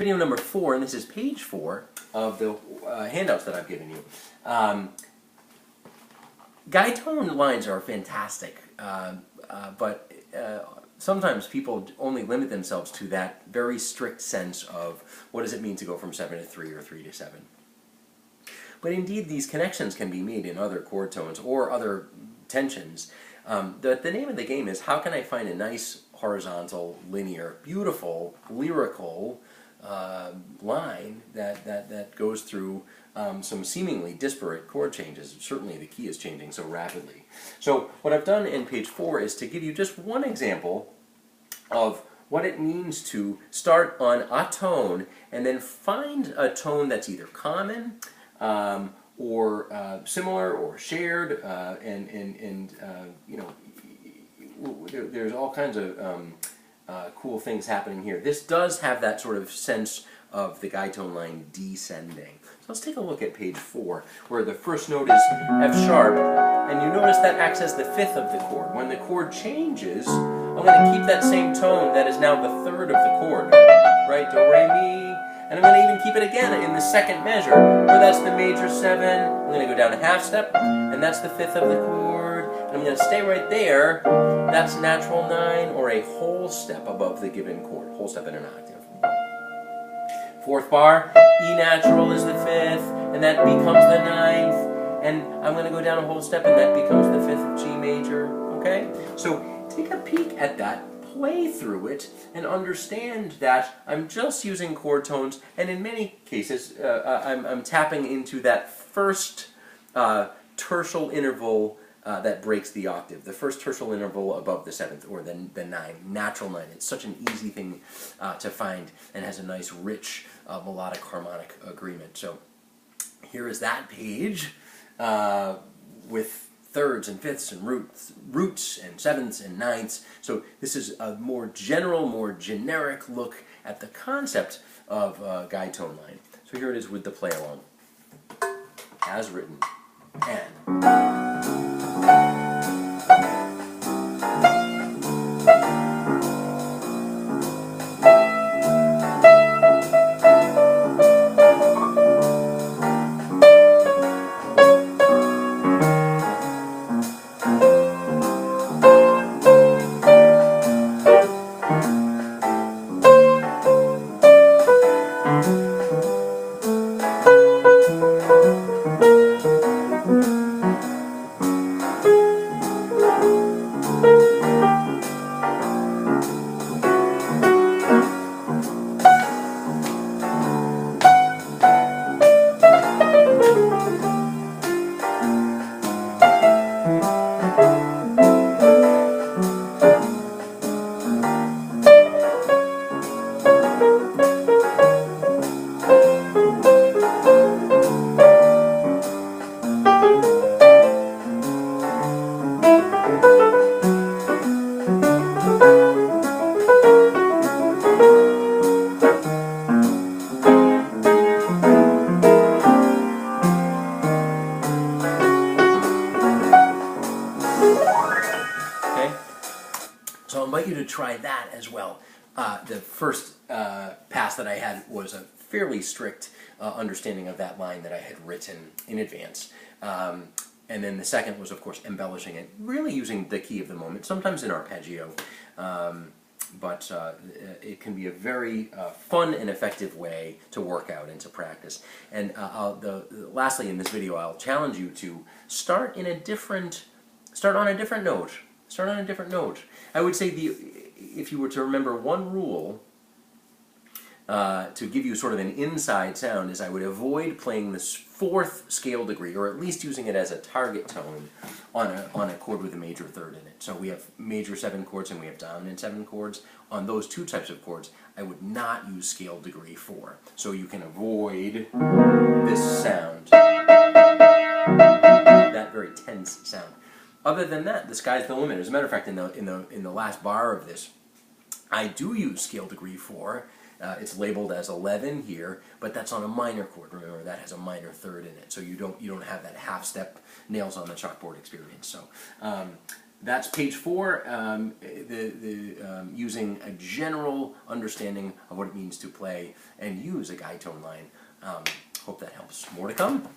Video number 4, and this is page 4 of the handouts that I've given you. Guide tone lines are fantastic, but sometimes people only limit themselves to that very strict sense of what does it mean to go from 7 to 3 or 3 to 7. But indeed, these connections can be made in other chord tones or other tensions. The name of the game is how can I find a nice, horizontal, linear, beautiful, lyrical line that goes through some seemingly disparate chord changes. Certainly the key is changing so rapidly. So what I've done in page 4 is to give you just one example of what it means to start on a tone and then find a tone that's either common or similar or shared, and you know, there's all kinds of cool things happening here. This does have that sort of sense of the guide tone line descending. So let's take a look at page 4, where the first note is F sharp, and you notice that acts as the 5th of the chord. When the chord changes, I'm going to keep that same tone that is now the 3rd of the chord, right? Do, re, mi, and I'm going to even keep it again in the 2nd measure, where that's the major 7. I'm going to go down a half step, and that's the 5th of the chord, and I'm going to stay right there. That's natural 9, or a whole step above the given chord, whole step in an octave. 4th bar, E natural is the 5th, and that becomes the 9th, and I'm going to go down a whole step, and that becomes the 5th of G major, okay? So take a peek at that, play through it, and understand that I'm just using chord tones, and in many cases, I'm tapping into that first tertial interval that breaks the octave, the first tertial interval above the 7th, or the 9, natural 9. It's such an easy thing to find, and has a nice, rich, melodic, harmonic agreement. So here is that page with thirds and fifths and roots and sevenths and ninths. So this is a more general, more generic look at the concept of guide tone line. So here it is with the play along, as written, and. So I invite you to try that as well. The first pass that I had was a fairly strict understanding of that line that I had written in advance. And then the second was, of course, embellishing it, really using the key of the moment, sometimes in arpeggio. But it can be a very fun and effective way to work out and to practice. And lastly, in this video, I'll challenge you to start on a different note. Start on a different note. I would say if you were to remember one rule to give you sort of an inside sound, is I would avoid playing this 4th scale degree, or at least using it as a target tone on a chord with a major 3rd in it. So we have major 7 chords and we have dominant 7 chords. On those two types of chords, I would not use scale degree 4. So you can avoid this sound, that very tense sound. Other than that, the sky's the limit. As a matter of fact, in the last bar of this, I do use scale degree 4. It's labeled as 11 here, but that's on a minor chord. Remember, that has a minor 3rd in it, so you don't have that half step nails on the chalkboard experience. So that's page 4, using a general understanding of what it means to play and use a guide tone line. Hope that helps. More to come.